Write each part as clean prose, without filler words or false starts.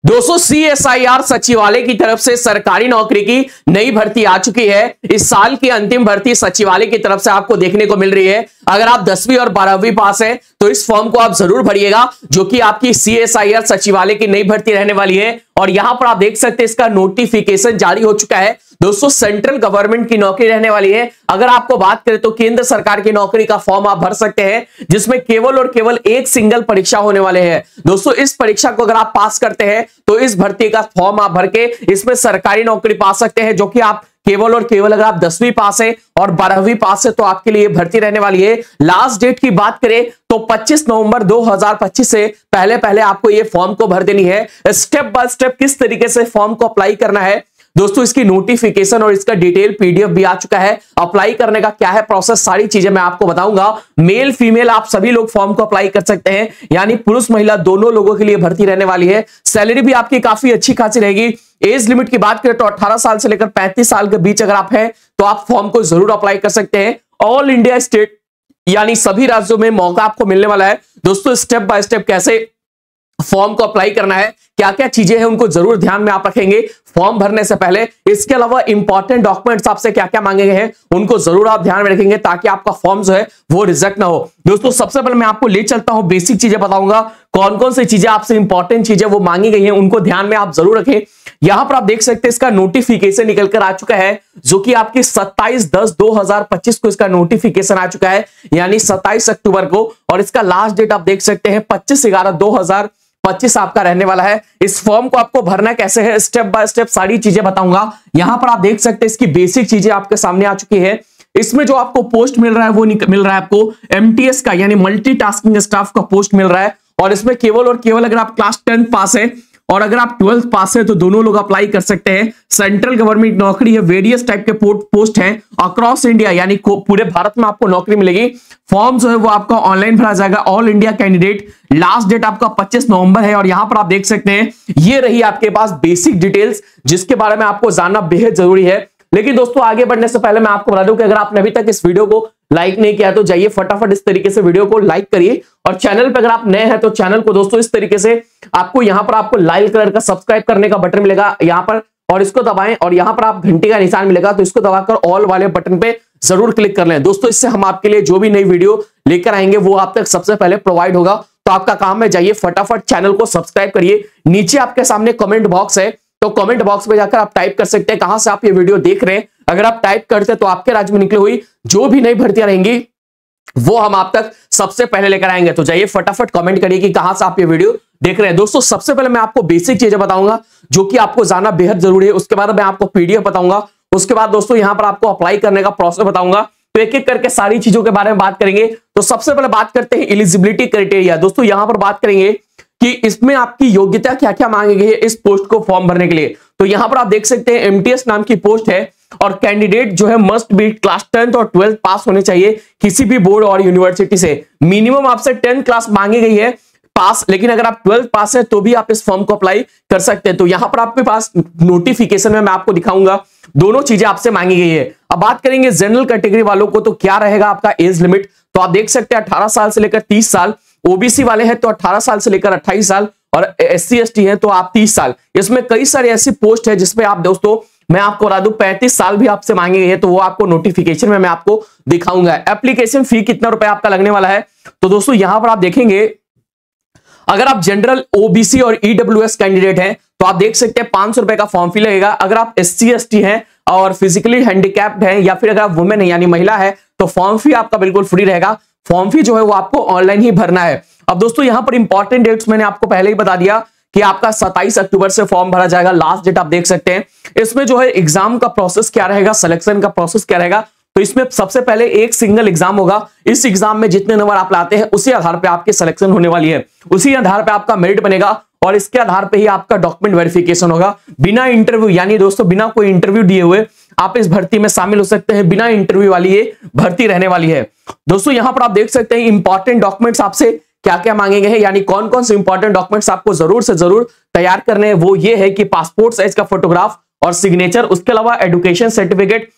दोस्तों CSIR सचिवालय की तरफ से सरकारी नौकरी की नई भर्ती आ चुकी है। इस साल की अंतिम भर्ती सचिवालय की तरफ से आपको देखने को मिल रही है। अगर आप 10वीं और 12वीं पास हैं तो इस फॉर्म को आप जरूर भरिएगा, जो कि आपकी CSIR सचिवालय की नई भर्ती रहने वाली है। और यहां पर आप देख सकते हैं इसका नोटिफिकेशन जारी हो चुका है। दोस्तों सेंट्रल गवर्नमेंट की नौकरी रहने वाली है। अगर आपको बात करें तो केंद्र सरकार की नौकरी का फॉर्म आप भर सकते हैं, जिसमें केवल और केवल एक सिंगल परीक्षा होने वाले हैं। दोस्तों इस परीक्षा को अगर आप पास करते हैं तो इस भर्ती का फॉर्म आप भर के इसमें सरकारी नौकरी पा सकते हैं, जो कि आप केवल और केवल अगर आप 10वीं पास है और 12वीं पास है तो आपके लिए भर्ती रहने वाली है। लास्ट डेट की बात करें तो 25 नवंबर 2025 से पहले पहले आपको ये फॉर्म को भर देनी है। स्टेप बाय स्टेप किस तरीके से फॉर्म को अप्लाई करना है दोस्तों, इसकी नोटिफिकेशन और इसका डिटेल PDF भी आ चुका है। अप्लाई करने का क्या है प्रोसेस, सारी चीजें मैं आपको बताऊंगा। मेल फीमेल आप सभी लोग फॉर्म को अप्लाई कर सकते हैं, यानी पुरुष महिला दोनों लोगों के लिए भर्ती रहने वाली है। सैलरी भी आपकी काफी अच्छी खासी रहेगी। एज लिमिट की बात करें तो 18 साल से लेकर 35 साल के बीच अगर आप हैं तो आप फॉर्म को जरूर अप्लाई कर सकते हैं। ऑल इंडिया स्टेट यानी सभी राज्यों में मौका आपको मिलने वाला है। दोस्तों स्टेप बाय स्टेप कैसे फॉर्म को अप्लाई करना है, क्या क्या चीजें हैं, उनको जरूर ध्यान में आप रखेंगे फॉर्म भरने से पहले। इसके अलावा इंपॉर्टेंट डॉक्यूमेंट्स आपसे क्या क्या मांगे गए हैं उनको जरूर आप ध्यान में रखेंगे, ताकि आपका फॉर्म जो है वो रिजेक्ट ना हो। दोस्तों सबसे पहले मैं आपको ले चलता हूं, बेसिक चीजें बताऊंगा, कौन कौन सी चीजें आपसे इंपॉर्टेंट चीजें वो मांगी गई हैं उनको ध्यान में आप जरूर रखें। यहां पर आप देख सकते हैं इसका नोटिफिकेशन निकल कर आ चुका है, जो कि आपकी 27/10/2025 को इसका नोटिफिकेशन आ चुका है, यानी 27 अक्टूबर को। और इसका लास्ट डेट आप देख सकते हैं 25/11/2025 आपका रहने वाला है। इस फॉर्म को आपको भरना कैसे है, स्टेप बाय स्टेप सारी चीजें बताऊंगा। यहां पर आप देख सकते हैं इसकी बेसिक चीजें आपके सामने आ चुकी है। इसमें जो आपको पोस्ट मिल रहा है वो मिल रहा है आपको MTS का, यानी मल्टीटास्किंग स्टाफ का पोस्ट मिल रहा है। और इसमें केवल और केवल अगर आप क्लास 10 पास है और अगर आप 12th पास है तो दोनों लोग अप्लाई कर सकते हैं। सेंट्रल गवर्नमेंट नौकरी है, वेरियस टाइप के पोस्ट हैं अक्रॉस इंडिया, यानी पूरे भारत में आपको नौकरी मिलेगी। फॉर्म जो है वो आपका ऑनलाइन भरा जाएगा, all India candidate. Last date आपका 25 नवंबर है। और यहां पर आप देख सकते हैं ये रही आपके पास बेसिक डिटेल्स, जिसके बारे में आपको जानना बेहद जरूरी है। लेकिन दोस्तों आगे बढ़ने से पहले मैं आपको बता दूं कि अगर आपने अभी तक इस वीडियो को लाइक नहीं किया तो जाइए फटाफट इस तरीके से वीडियो को लाइक करिए। और चैनल पर अगर आप नए हैं तो चैनल को दोस्तों इस तरीके से आपको यहां पर आपको लाल कलर का सब्सक्राइब करने का बटन मिलेगा यहां पर, और इसको दबाएं। और यहां पर आप घंटी का निशान मिलेगा तो इसको दबाकर ऑल वाले बटन पे जरूर क्लिक कर लें दोस्तों। इससे हम आपके लिए जो भी नई वीडियो लेकर आएंगे वो आप तक सबसे पहले प्रोवाइड होगा। तो आपका काम है जाइए फटाफट चैनल को सब्सक्राइब करिए। नीचे आपके सामने कमेंट बॉक्स है, तो कमेंट बॉक्स में जाकर आप टाइप कर सकते हैं कहां से आप ये वीडियो देख रहे हैं। अगर आप टाइप करते हैं तो आपके राज्य में निकली हुई जो भी नई भर्तियां रहेंगी वो हम आप तक सबसे पहले लेकर आएंगे। तो जाइए फटाफट कमेंट करिए कि कहां से आप ये वीडियो देख रहे हैं। दोस्तों सबसे पहले मैं आपको बेसिक चीजें बताऊंगा जो कि आपको जानना बेहद जरूरी है। उसके बाद मैं आपको PDF बताऊंगा। उसके बाद दोस्तों यहां पर आपको अप्लाई करने का प्रोसेस बताऊंगा। तो एक एक करके सारी चीजों के बारे में बात करेंगे। तो सबसे पहले बात करते हैं एलिजिबिलिटी क्राइटेरिया। दोस्तों यहां पर बात करेंगे कि इसमें आपकी योग्यता क्या क्या मांगी गई है इस पोस्ट को फॉर्म भरने के लिए। तो यहां पर आप देख सकते हैं MTS नाम की पोस्ट है और कैंडिडेट जो है मस्ट बी क्लास 10th और 12th पास होने चाहिए किसी भी बोर्ड और यूनिवर्सिटी से। मिनिमम आपसे 10th क्लास मांगी गई है पास, लेकिन अगर आप 12th पास है तो भी आप इस फॉर्म को अप्लाई कर सकते हैं। तो यहां पर आपके पास नोटिफिकेशन में मैं आपको दिखाऊंगा दोनों चीजें आपसे मांगी गई है। अब बात करेंगे जनरल कैटेगरी वालों को, तो क्या रहेगा आपका एज लिमिट। तो आप देख सकते हैं 18 साल से लेकर 30 साल। OBC वाले हैं तो 18 साल से लेकर 28 साल और SC ST है तो आप 30 साल। इसमें कई सारी ऐसी पोस्ट है जिसमें आप दोस्तों मैं आपको बता दूं 35 साल भी आपसे मांगे गए हैं, तो वो आपको नोटिफिकेशन में मैं आपको दिखाऊंगा। एप्लीकेशन फी कितना रुपए आपका लगने वाला है। तो दोस्तों यहां पर आप देखेंगे अगर आप जनरल OBC और EWS कैंडिडेट हैं तो आप देख सकते हैं 500 रुपए का फॉर्म फी लगेगा। अगर आप SC ST हैं और फिजिकली हैंडीकैप्ड हैं या फिर अगर आप वुमेन है यानी महिला है तो फॉर्म फी आपका बिल्कुल फ्री रहेगा। फॉर्म फी जो है वो आपको ऑनलाइन ही भरना है। अब दोस्तों यहां पर इंपॉर्टेंट डेट्स मैंने आपको पहले ही बता दिया कि आपका 27 अक्टूबर से फॉर्म भरा जाएगा। लास्ट डेट आप देख सकते हैं। इसमें जो है एग्जाम का प्रोसेस क्या रहेगा, सिलेक्शन का प्रोसेस क्या रहेगा। तो इसमें सबसे पहले एक सिंगल एग्जाम होगा। इस एग्जाम में जितने नंबर आप लाते हैं उसी आधार पे आपकी सिलेक्शन होने वाली है, उसी आधार पे आपका मेरिट बनेगा और इसके आधार पे ही आपका डॉक्यूमेंट वेरिफिकेशन होगा। बिना इंटरव्यू यानी दोस्तों बिना कोई इंटरव्यू दिए हुए आप इस भर्ती में शामिल हो सकते हैं। बिना इंटरव्यू वाली ये भर्ती रहने वाली है। दोस्तों यहां पर आप देख सकते हैं इंपॉर्टेंट डॉक्यूमेंट्स आपसे क्या क्या मांगे गए हैं, यानी कौन कौन से इंपॉर्टेंट डॉक्यूमेंट्स आपको जरूर से जरूर तैयार करने हैं। वो ये है कि पासपोर्ट साइज का फोटोग्राफ और सिग्नेचर, उसके अलावा education certificate,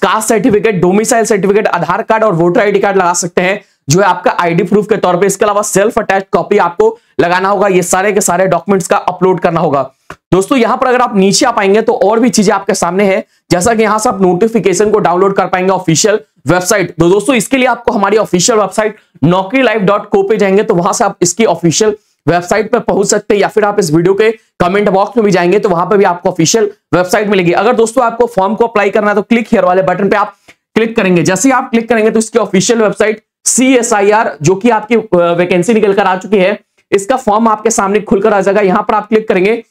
caste certificate, domicile certificate, Aadhaar card और वोटर ID कार्ड लगा सकते हैं। जो है आपका आईडी प्रूफ के तौर पे। इसके अलावा सेल्फ अटैच्ड कॉपी आपको लगाना होगा। ये सारे के सारे डॉक्यूमेंट्स का अपलोड करना होगा। दोस्तों यहां पर अगर आप नीचे आ पाएंगे तो और भी चीजें आपके सामने है, जैसा कि यहां से आप नोटिफिकेशन को डाउनलोड कर पाएंगे ऑफिशियल वेबसाइट। तो दोस्तों इसके लिए आपको हमारी ऑफिशियल वेबसाइट naukri.live.co पे जाएंगे तो वहां से आप इसकी ऑफिशियल वेबसाइट पर पहुंच सकते हैं, या फिर आप इस वीडियो के कमेंट बॉक्स में भी जाएंगे तो वहां पर भी आपको ऑफिशियल वेबसाइट मिलेगी। अगर दोस्तों आपको फॉर्म को अप्लाई करना है तो क्लिक हियर वाले बटन पे आप क्लिक करेंगे। जैसे ही आप क्लिक करेंगे तो इसकी ऑफिशियल वेबसाइट CSIR जो कि आपकी वैकेंसी निकल कर आ चुकी है, इसका फॉर्म आपके सामने खुलकर आ जाएगा। यहां पर आप क्लिक करेंगे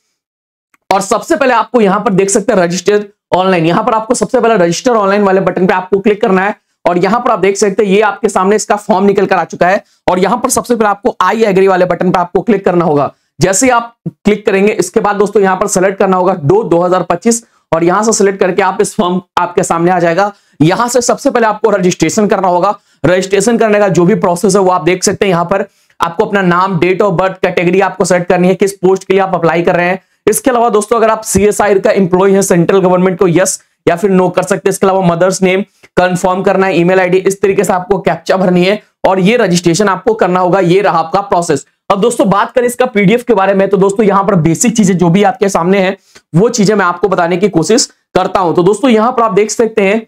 और सबसे पहले आपको यहां पर देख सकते हैं रजिस्टर ऑनलाइन। यहां पर आपको सबसे पहले रजिस्टर ऑनलाइन वाले बटन पे आपको क्लिक करना है और यहां पर आप देख सकते हैं ये आपके सामने इसका फॉर्म निकल कर आ चुका है। और यहां पर सबसे पहले आपको आई एग्री वाले बटन पे आपको क्लिक करना होगा। जैसे ही आप क्लिक करेंगे इसके बाद दोस्तों यहां पर सेलेक्ट करना होगा 2025 और यहां से सिलेक्ट करके आप इस फॉर्म आपके सामने आ जाएगा। यहां से सबसे पहले आपको रजिस्ट्रेशन करना होगा। रजिस्ट्रेशन करने का जो भी प्रोसेस है वो आप देख सकते हैं। यहां पर आपको अपना नाम, डेट ऑफ बर्थ, कैटेगरी आपको सेलेक्ट करनी है, किस पोस्ट के लिए आप अप्लाई कर रहे हैं। इसके अलावा दोस्तों अगर आप CSIR का एम्प्लॉय है सेंट्रल गवर्नमेंट को यस या फिर नो कर सकते हैं। इसके अलावा मदर्स नेम कंफर्म करना है, ईमेल आईडी, इस तरीके से आपको कैप्चा भरनी है और ये रजिस्ट्रेशन आपको करना होगा। ये रहा आपका प्रोसेस। अब दोस्तों बात करें इसका PDF के बारे में तो दोस्तों यहां पर बेसिक चीजें जो भी आपके सामने है वो चीजें मैं आपको बताने की कोशिश करता हूं। तो दोस्तों यहां पर आप देख सकते हैं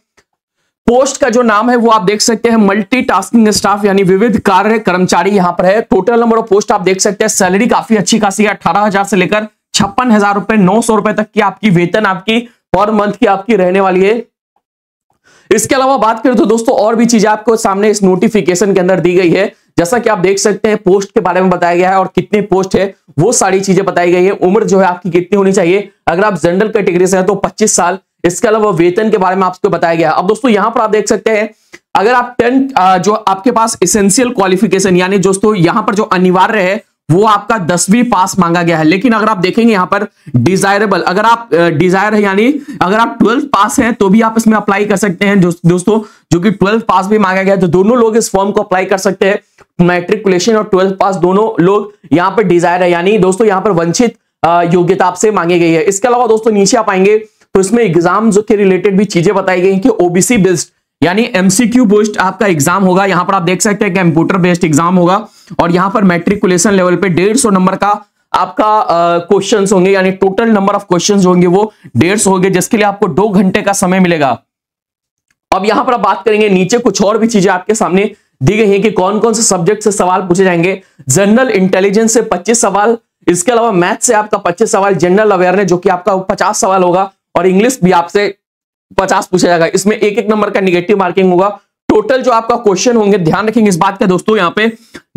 पोस्ट का जो नाम है वो आप देख सकते हैं मल्टीटास्किंग स्टाफ यानी विविध कार्य कर्मचारी यहां पर है। टोटल नंबर ऑफ पोस्ट आप देख सकते हैं। सैलरी काफी अच्छी खासी है, 18,000 से लेकर 56,000 रुपए 900 रुपए तक की आपकी वेतन आपकी पर मंथ की आपकी रहने वाली है। इसके अलावा बात करें तो दोस्तों और भी चीजें आपको सामने इस नोटिफिकेशन के अंदर दी गई है। जैसा कि आप देख सकते हैं पोस्ट के बारे में बताया गया है और कितने पोस्ट है वो सारी चीजें बताई गई है। उम्र जो है आपकी कितनी होनी चाहिए, अगर आप जनरल कैटेगरी से हैं तो 25 साल। इसके अलावा वेतन के बारे में आपको बताया गया है। अब दोस्तों यहां पर आप देख सकते हैं अगर आप 10 जो आपके पास एसेंशियल क्वालिफिकेशन यानी दोस्तों यहां पर जो अनिवार्य है वो आपका 10वीं पास मांगा गया है। लेकिन अगर आप देखेंगे यहां पर डिजायरेबल, अगर आप डिजायर है यानी अगर आप 12th पास हैं तो भी आप इसमें अप्लाई कर सकते हैं दोस्तों, जो कि 12th पास भी मांगा गया है तो दोनों लोग इस फॉर्म को अप्लाई कर सकते हैं। मैट्रिकुलेशन और 12th पास दोनों लोग यहां पर डिजायर है यानी दोस्तों यहां पर वंचित योग्यता आपसे मांगी गई है। इसके अलावा दोस्तों नीचे आप आएंगे तो इसमें एग्जाम जो के रिलेटेड भी चीजें बताई गई कि OBC बेस्ड यानी MCQ बेस्ड आपका एग्जाम होगा। यहां पर आप देख सकते हैं कंप्यूटर बेस्ड एग्जाम होगा और यहां पर मैट्रिकुलेशन लेवल पे 150 नंबर का आपका क्वेश्चंस होंगे यानी टोटल नंबर ऑफ क्वेश्चंस होंगे वो 150 होंगे, जिसके लिए आपको 2 घंटे का समय मिलेगा। अब यहां पर आप बात करेंगे नीचे कुछ और भी चीजें आपके सामने दी गई है कि कौन कौन से सब्जेक्ट से सवाल पूछे जाएंगे। जनरल इंटेलिजेंस से 25 सवाल, इसके अलावा मैथ से आपका 25 सवाल, जनरल अवेयरनेस जो कि आपका 50 सवाल होगा और इंग्लिश भी आपसे 50 पूछा जाएगा। इसमें एक एक नंबर का निगेटिव मार्किंग होगा। टोटल जो आपका क्वेश्चन होंगे, ध्यान रखेंगे इस बात का दोस्तों, यहाँ पे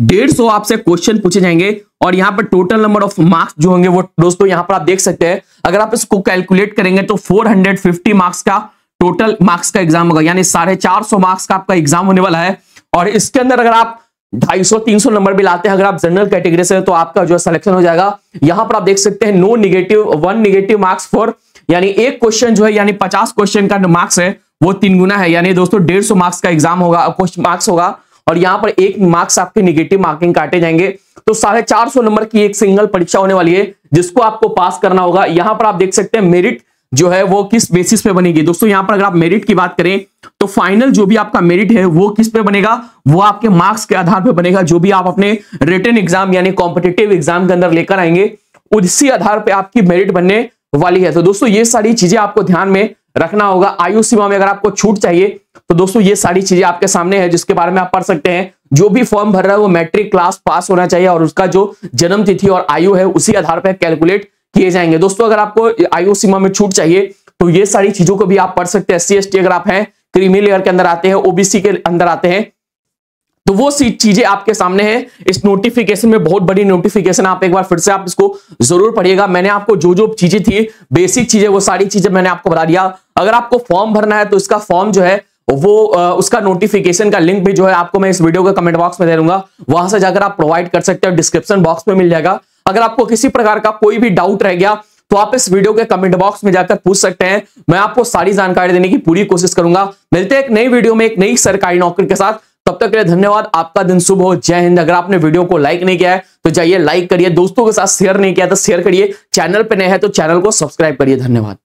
150 आपसे क्वेश्चन पूछे जाएंगे और यहाँ पर टोटल नंबर ऑफ मार्क्स जो होंगे वो दोस्तों यहाँ पर आप देख सकते हैं। अगर आप इसको कैलकुलेट करेंगे तो 450 मार्क्स का टोटल मार्क्स का एग्जाम होगा यानी 450 मार्क्स का आपका एग्जाम होने वाला है। और इसके अंदर अगर आप 250-300 नंबर भी लाते हैं अगर आप जनरल कैटेगरी से तो आपका जो सिलेक्शन हो जाएगा। यहां पर आप देख सकते हैं no negative 1 negative marks for यानी एक क्वेश्चन जो है यानी 50 क्वेश्चन का मार्क्स है वो 3 गुना है यानी दोस्तों 150 मार्क्स का एग्जाम होगा, मार्क्स होगा और यहां पर 1 मार्क्स आपके नेगेटिव मार्किंग काटे जाएंगे। तो 450 नंबर की एक सिंगल परीक्षा होने वाली है जिसको आपको पास करना होगा। यहां पर आप देख सकते हैं मेरिट जो है वो किस बेसिस पे बनेगी। दोस्तों यहां पर अगर आप मेरिट की बात करें तो फाइनल जो भी आपका मेरिट है वो किस पे बनेगा, वो आपके मार्क्स के आधार पे बनेगा। जो भी आप अपने रिटन एग्जाम यानी कॉम्पिटिटिव एग्जाम के अंदर लेकर आएंगे उसी आधार पे आपकी मेरिट बनने वाली है। तो दोस्तों ये सारी चीजें आपको ध्यान में रखना होगा। आयु सीमा में अगर आपको छूट चाहिए तो दोस्तों ये सारी चीजें आपके सामने है जिसके बारे में आप पढ़ सकते हैं। जो भी फॉर्म भर रहा है वो मैट्रिक क्लास पास होना चाहिए और उसका जो जन्म तिथि और आयु है उसी आधार पर कैलकुलेट किए जाएंगे। दोस्तों अगर आपको आयु सीमा में छूट चाहिए तो ये सारी चीजों को भी आप पढ़ सकते हैं। SC ST अगर आप हैं, क्रीमी लेयर के अंदर आते हैं, OBC के अंदर आते हैं तो वो चीजें आपके सामने है। इस नोटिफिकेशन में बहुत बड़ी नोटिफिकेशन, आप एक बार फिर से आप इसको जरूर पढ़िएगा। मैंने आपको जो जो चीजें थी बेसिक चीजें वो सारी चीजें मैंने आपको बता दिया। अगर आपको फॉर्म भरना है तो इसका फॉर्म जो है वो उसका नोटिफिकेशन का लिंक भी जो है आपको मैं इस वीडियो के कमेंट बॉक्स में दे दूंगा, वहां से जाकर आप प्रोवाइड कर सकते हो, डिस्क्रिप्शन बॉक्स में मिल जाएगा। अगर आपको किसी प्रकार का कोई भी डाउट रह गया तो आप इस वीडियो के कमेंट बॉक्स में जाकर पूछ सकते हैं, मैं आपको सारी जानकारी देने की पूरी कोशिश करूंगा। मिलते हैं एक नई वीडियो में एक नई सरकारी नौकरी के साथ, तब तक के लिए धन्यवाद। आपका दिन शुभ हो। जय हिंद। अगर आपने वीडियो को लाइक नहीं किया है तो जाइए लाइक करिए, दोस्तों के साथ शेयर नहीं किया तो शेयर करिए, चैनल पे नए हैं तो चैनल को सब्सक्राइब करिए। धन्यवाद।